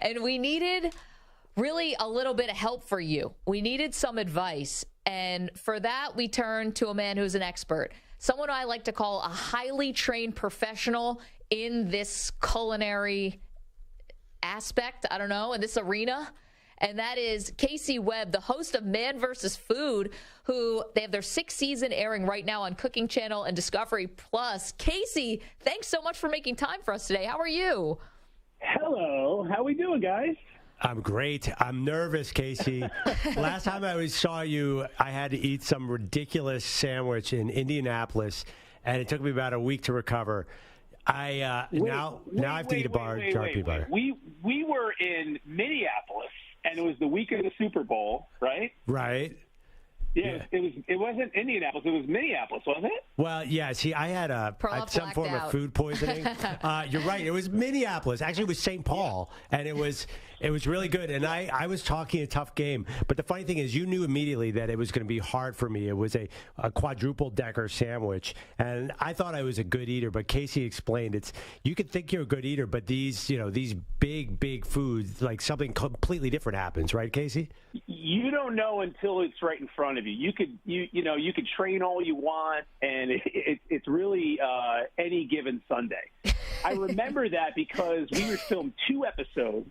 And we needed really a little bit of help for you. We needed some advice. And for that, we turned to a man who's an expert, someone I like to call a highly trained professional in this culinary aspect, I don't know, in this arena. And that is Casey Webb, the host of Man vs. Food, who they have their 6th season airing right now on Cooking Channel and Discovery Plus. Casey, thanks so much for making time for us today. How are you? Hello. How we doing, guys? I'm great. I'm nervous, Casey. Last time I saw you, I had to eat some ridiculous sandwich in Indianapolis, and it took me about a week to recover. Now I have to eat a jar of peanut butter. We were in Minneapolis, and it was the week of the Super Bowl, right? Right. Yeah. It wasn't Indianapolis. It was Minneapolis, wasn't it? Well, yeah. See, I had some form of food poisoning. You're right. It was Minneapolis. Actually, it was St. Paul, and it was really good. And I was talking a tough game. But the funny thing is, you knew immediately that it was going to be hard for me. It was a quadruple decker sandwich, and I thought I was a good eater. But Casey explained you could think you're a good eater, but these big foods, like something completely different happens, right, Casey? You don't know until it's right in front of you. You could train all you want, and it's really any given Sunday. I remember that because we were filmed 2 episodes,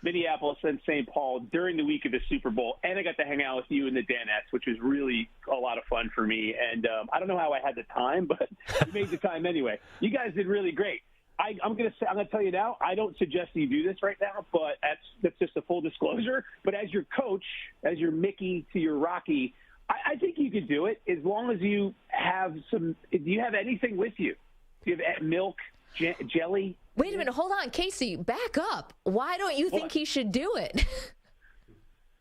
Minneapolis and St. Paul, during the week of the Super Bowl, and I got to hang out with you and the Danettes, which was really a lot of fun for me. And I don't know how I had the time, but we made the time anyway. You guys did really great. I'm going to tell you now, I don't suggest you do this right now, but that's just a full disclosure. But as your coach, as your Mickey to your Rocky, I think you could do it as long as you have some. Do you have anything with you? Do you have milk, jelly? Wait a minute. Hold on, Casey. Back up. Why don't you think he should do it?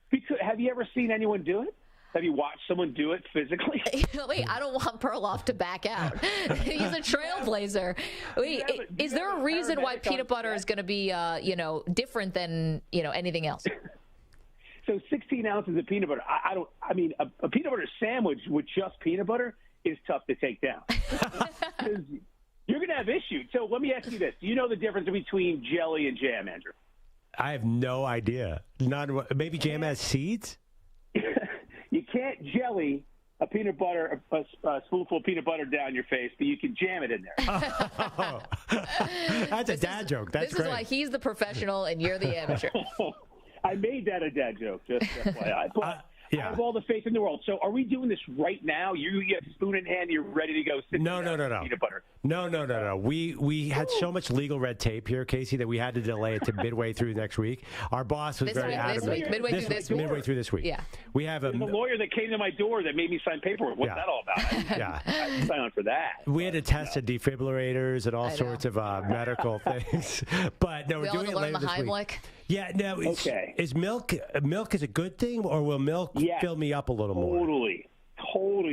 Because have you ever seen anyone do it? Have you watched someone do it physically? Wait, I don't want Perloff to back out. He's a trailblazer. Wait, is there a reason why peanut butter is going to be, different than, anything else? So 16 ounces of peanut butter. A peanut butter sandwich with just peanut butter is tough to take down. You're going to have issues. So let me ask you this. Do you know the difference between jelly and jam, Andrew? I have no idea. Maybe jam has seeds? You can't jelly a peanut butter, a spoonful of peanut butter down your face, but you can jam it in there. That's a dad joke. That's this great. Is why he's the professional and you're the amateur. I made that a dad joke, just FYI. I have all the faith in the world. So are we doing this right now? You get a spoon in hand, you're ready to go. No. Peanut butter. No. We had so much legal red tape here, Casey, that we had to delay it to midway through next week. Our boss was very adamant. Midway through this week. Yeah. We have There's a lawyer that came to my door that made me sign paperwork. What's that all about? I sign on for that. We had to test the defibrillators and all sorts of medical things. But no, we're doing it later this week. Yeah, no. Is milk is a good thing, or will milk fill me up a little more? Totally.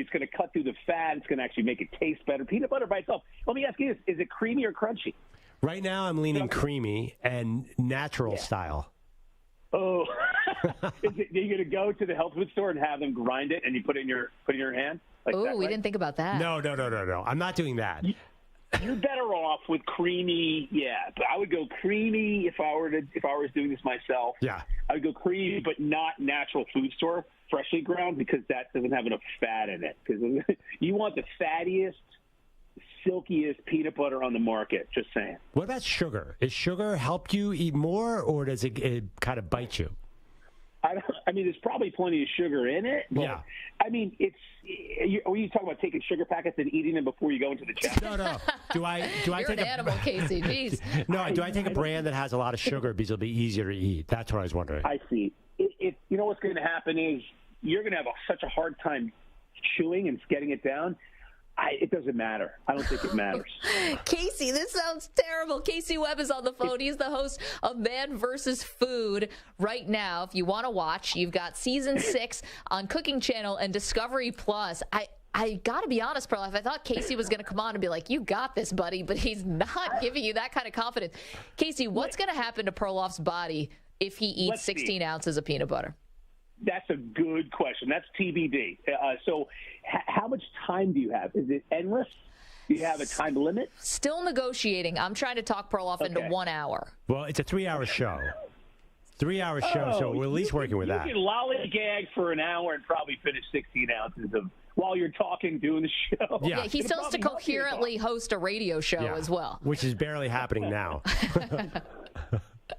It's going to cut through the fat. It's going to actually make it taste better. Peanut butter by itself. Let me ask you this: is it creamy or crunchy? Right now, I'm leaning creamy and natural style. Oh, are you going to go to the health food store and have them grind it, and you put it in your hand? We didn't think about that. No. I'm not doing that. You're better off with creamy, but I would go creamy if I was doing this myself. Yeah. I would go creamy, but not natural food store, freshly ground, because that doesn't have enough fat in it. Because you want the fattiest, silkiest peanut butter on the market, just saying. What about sugar? Is sugar help you eat more, or does it kind of bite you? There's probably plenty of sugar in it. But, yeah. Are you talking about taking sugar packets and eating them before you go into the chest? No. Do I You're take an animal, Casey. Jeez. No, do I take a brand that has a lot of sugar because it'll be easier to eat? That's what I was wondering. I see. You know what's going to happen is you're going to have such a hard time chewing and getting it down. It doesn't matter. I don't think it matters. Casey, this sounds terrible. Casey Webb is on the phone. He's the host of Man vs. Food right now. If you want to watch, you've got season 6 on Cooking Channel and Discovery Plus. I got to be honest, Perloff, I thought Casey was going to come on and be like, you got this, buddy, but he's not giving you that kind of confidence. Casey, what's going to happen to Perloff's body if he eats 16 ounces of peanut butter? That's a good question. That's TBD. So how much time do you have? Is it endless? Do you have a time limit? Still negotiating. I'm trying to talk Perloff into 1 hour. Well, it's a 3-hour show. 3-hour show, so we're at least working with that. You can lollygag for an hour and probably finish 16 ounces of while you're talking, doing the show. Yeah, he still has to coherently host a radio show as well. Which is barely happening now.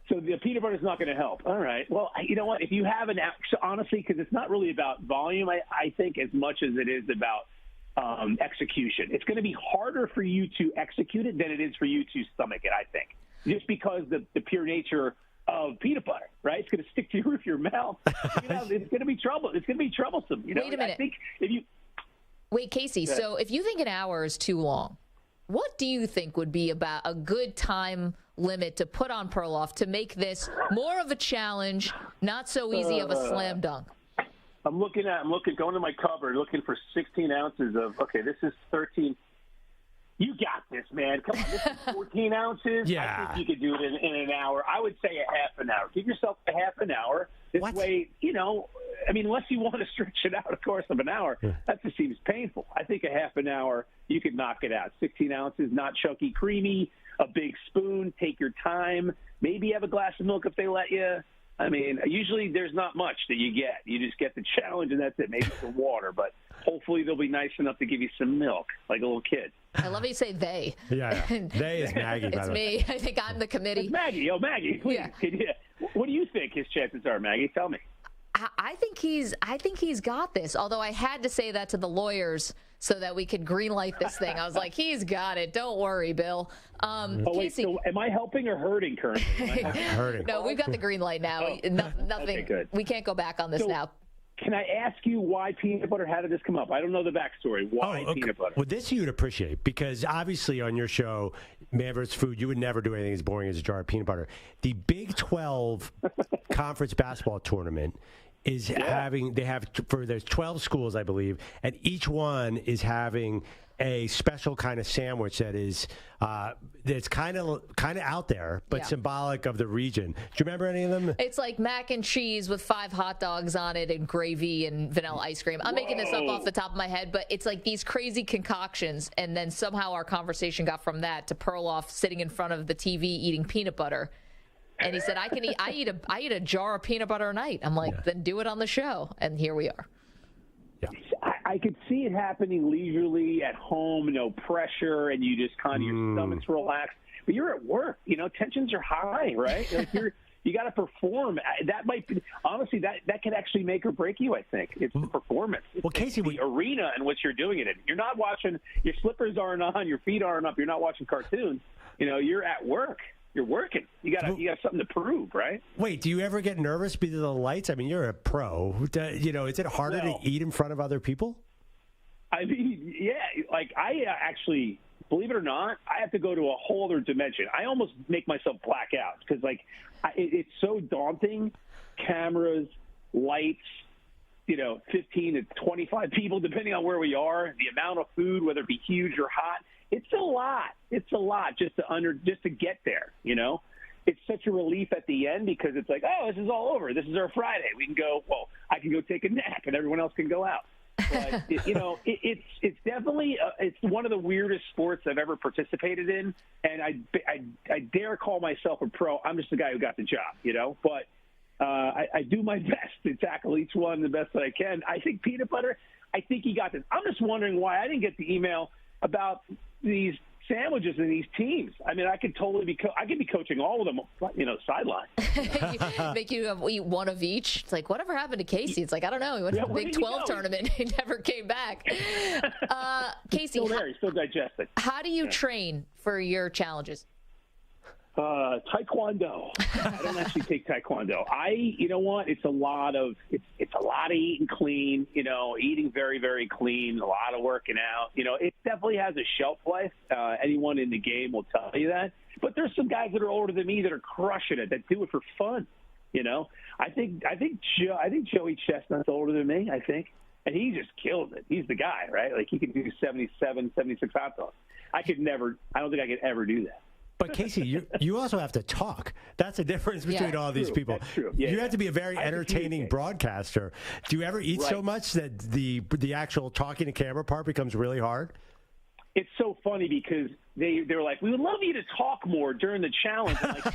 So the peanut butter is not going to help. All right. Well, you know what? If you have honestly, because it's not really about volume, I think, as much as it is about execution. It's going to be harder for you to execute it than it is for you to stomach it, I think. Just because the pure nature of peanut butter, right? It's going to stick to your roof of your mouth. It's going to be trouble. It's going to be troublesome. You know, wait a minute. I think if you wait, Casey. So if you think an hour is too long, what do you think would be about a good time limit to put on Perloff to make this more of a challenge, not so easy of a slam dunk? I'm going to my cupboard, looking for 16 ounces of. Okay, this is 13. You got this, man. Come on, this is 14 ounces. Yeah. I think you could do it in an hour. I would say a half an hour. Give yourself a half an hour. This way, unless you want to stretch it out, of course, of an hour, that just seems painful. I think a half an hour, you could knock it out. 16 ounces, not chunky, creamy, a big spoon. Take your time. Maybe have a glass of milk if they let you. I mean, usually there's not much that you get. You just get the challenge, and that's it. Maybe some water, but hopefully they'll be nice enough to give you some milk, like a little kid. I love how you say they. Yeah. They is Maggie. It's me. I think I'm the committee. It's Maggie. Oh, Maggie. Please. Yeah. What do you think his chances are, Maggie? Tell me. I think he's got this. Although I had to say that to the lawyers so that we could greenlight this thing. I was like, he's got it. Don't worry, Bill. Casey, so am I helping or hurting currently? Hurting. No, we've got the green light now. Nothing. Okay, good. We can't go back on this now. Can I ask you why peanut butter? How did this come up? I don't know the backstory. Why peanut butter? Well, this you'd appreciate because obviously on your show, Man vs. Food, you would never do anything as boring as a jar of peanut butter. The Big 12 conference basketball tournament is there's 12 schools, I believe, and each one is having a special kind of sandwich that is that's kind of out there, but symbolic of the region. Do you remember any of them? It's like mac and cheese with 5 hot dogs on it and gravy and vanilla ice cream. I'm making this up off the top of my head, but it's like these crazy concoctions, and then somehow our conversation got from that to Perloff sitting in front of the TV eating peanut butter. And he said, I eat a jar of peanut butter a night. I'm like, then do it on the show. And here we are. Yeah. I could see it happening leisurely at home, no pressure, and you just kind of your stomach's relaxed. But you're at work, tensions are high, right? Like you got to perform. That might be honestly that can actually make or break you. I think it's the performance. Well, Casey, the arena in which you're doing it in. You're not watching. Your slippers aren't on. Your feet aren't up. You're not watching cartoons. You're at work. You're working. You got something to prove, right? Wait, do you ever get nervous because of the lights? I mean, you're a pro. Is it harder to eat in front of other people? I mean, yeah. Like I actually, believe it or not, I have to go to a whole other dimension. I almost make myself black out because, it's so daunting. Cameras, lights, 15 to 25 people, depending on where we are. The amount of food, whether it be huge or hot. It's a lot. It's a lot just to get there, It's such a relief at the end because it's like, oh, this is all over. This is our Friday. We can go, I can go take a nap and everyone else can go out. But, it's definitely it's one of the weirdest sports I've ever participated in. And I dare call myself a pro. I'm just the guy who got the job, But I do my best to tackle each one the best that I can. I think peanut butter, I think he got this. I'm just wondering why I didn't get the email about these sandwiches and these teams. I mean, I could totally be coaching all of them, sideline. Make you eat one of each. It's like, whatever happened to Casey? It's like, I don't know. He went to the Big 12 tournament. He never came back. Casey, still there. He's still digesting. How do you train for your challenges? Taekwondo. I don't actually take Taekwondo. You know what? It's a lot of eating clean, eating very, very clean, a lot of working out. It definitely has a shelf life. Anyone in the game will tell you that. But there's some guys that are older than me that are crushing it, that do it for fun. I think Joey Chestnut's older than me, I think. And he just kills it. He's the guy, right? Like he can do 77, 76 hot dogs. I don't think I could ever do that. But Casey, you also have to talk. That's the difference between all these people. That's true. Yeah, you have to be a very entertaining broadcaster. Do you ever eat so much that the actual talking to camera part becomes really hard? it's so funny because they're like, we would love you to talk more during the challenge. I'm like,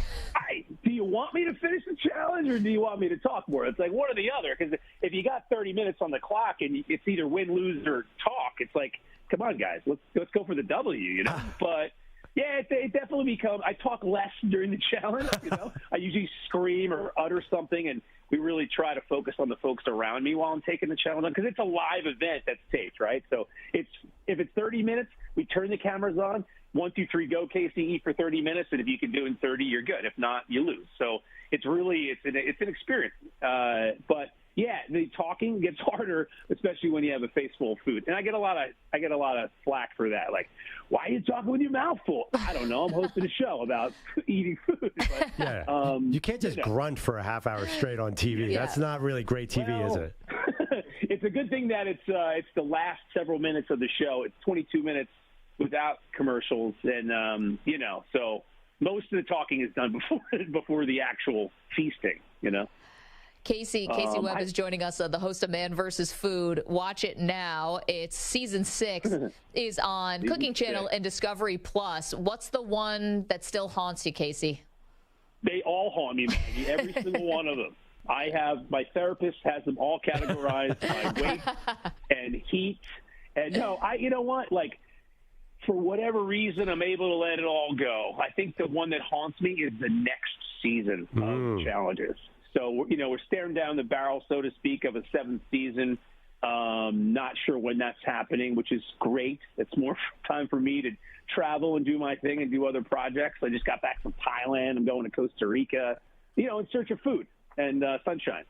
do you want me to finish the challenge or do you want me to talk more? It's like one or the other, because if you got 30 minutes on the clock and it's either win, lose, or talk, it's like, come on, guys, let's go for the W, you know? But yeah, it definitely becomes. I talk less during the challenge. You know, I usually scream or utter something, and we really try to focus on the folks around me while I'm taking the challenge on, because it's a live event that's taped, right? So if it's 30 minutes, we turn the cameras on. 1, 2, 3, go, Casey. Eat for 30 minutes, and if you can do it in 30, you're good. If not, you lose. So it's an experience. But yeah, the talking gets harder, especially when you have a face full of food. And I get a lot of flack for that. Like, why are you talking with your mouth full? I don't know. I'm hosting a show about eating food. But, yeah. You can't just grunt for a half hour straight on TV. Yeah. That's not really great TV, is it? It's a good thing that it's the last several minutes of the show. It's 22 minutes without commercials, and so most of the talking is done before the actual feasting. You know. Casey Webb is joining us, the host of Man vs. Food. Watch it now. It's season 6 is on Cooking Channel and Discovery Plus. What's the one that still haunts you, Casey? They all haunt me, Maggie. Every single one of them. My therapist has them all categorized by weight and heat. And you know what? Like, for whatever reason, I'm able to let it all go. I think the one that haunts me is the next season of challenges. So, we're staring down the barrel, so to speak, of a 7th season. Not sure when that's happening, which is great. It's more time for me to travel and do my thing and do other projects. I just got back from Thailand. I'm going to Costa Rica, in search of food and sunshine.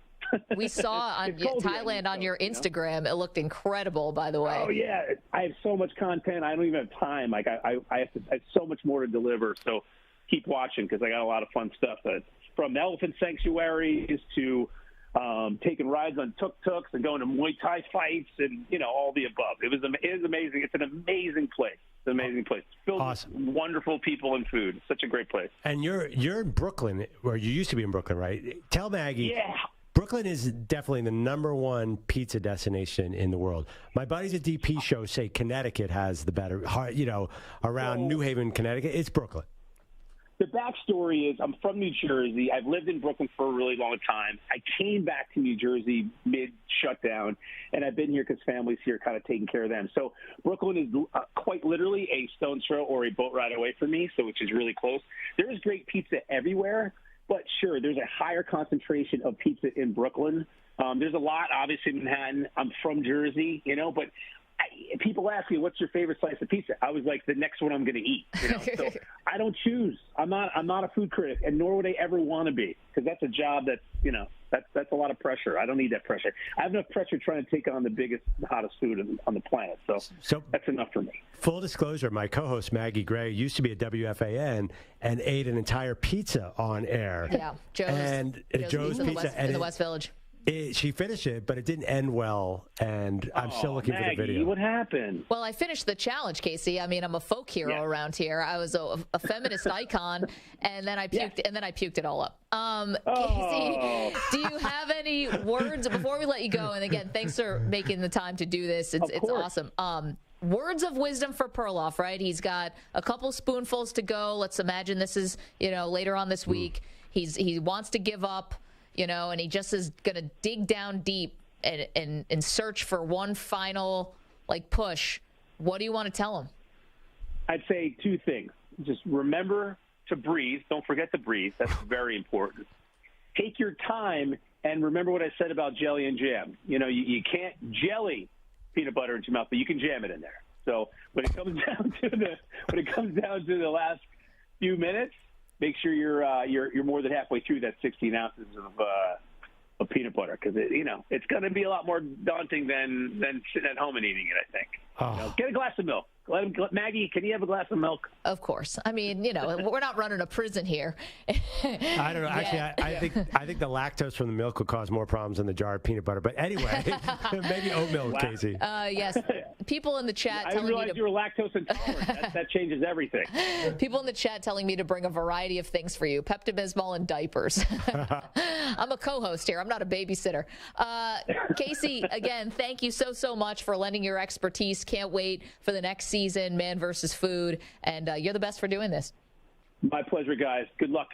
We saw on Thailand on your Instagram. It looked incredible, by the way. Oh, yeah. I have so much content. I don't even have time. Like, I have so much more to deliver. So keep watching, because I got a lot of fun stuff from elephant sanctuaries to taking rides on tuk-tuks and going to Muay Thai fights and, all the above. It is amazing. It's an amazing place. It's an amazing place. It's filled with wonderful people and food. Such a great place. And you're in Brooklyn, or you used to be in Brooklyn, right? Tell Maggie. Yeah. Brooklyn is definitely the #1 pizza destination in the world. My buddies at DP Show say Connecticut has the better, around New Haven, Connecticut. It's Brooklyn. The backstory is I'm from New Jersey. I've lived in Brooklyn for a really long time. I came back to New Jersey mid-shutdown, and I've been here because family's here kind of taking care of them. So Brooklyn is quite literally a stone's throw or a boat ride away from me, which is really close. There is great pizza everywhere, but sure, there's a higher concentration of pizza in Brooklyn. There's a lot, obviously, in Manhattan. I'm from Jersey, but people ask me, what's your favorite slice of pizza? I was like, the next one I'm going to eat. So I don't choose. I'm not a food critic, and nor would I ever want to be, because that's a job that's that's a lot of pressure. I don't need that pressure. I have enough pressure trying to take on the biggest, hottest food on the planet. So that's enough for me. Full disclosure, my co-host Maggie Gray used to be at WFAN and ate an entire pizza on air. Yeah, Joe's Pizza in the West Village. She finished it, but it didn't end well, and I'm still looking Maggie, for the video. What happened? Well, I finished the challenge, Casey. I mean, I'm a folk hero around here. I was a feminist icon, and then I puked, and then I puked it all up. Casey, do you have any words before we let you go? And again, thanks for making the time to do this. It's awesome. Words of wisdom for Perloff, right? He's got a couple spoonfuls to go. Let's imagine this is, later on this week. He wants to give up. And he just is going to dig down deep and search for one final, push. What do you want to tell him? I'd say 2 things. Just remember to breathe. Don't forget to breathe. That's very important. Take your time, and remember what I said about jelly and jam. You can't jelly peanut butter into your mouth, but you can jam it in there. So when it comes down to the last few minutes, make sure you're more than halfway through that 16 ounces of peanut butter, because it's going to be a lot more daunting than sitting at home and eating it, I think. Get a glass of milk. Maggie, can you have a glass of milk? Of course. I mean, we're not running a prison here. I don't know. Actually, I think the lactose from the milk would cause more problems than the jar of peanut butter. But anyway, maybe oat milk, Casey. Yes. People in the chat telling me I realized you were lactose intolerant. That changes everything. People in the chat telling me to bring a variety of things for you. Pepto-Bismol and diapers. I'm a co-host here. I'm not a babysitter. Casey, again, thank you so much for lending your expertise. Can't wait for the next season, Man versus Food. And you're the best for doing this. My pleasure, guys. Good luck.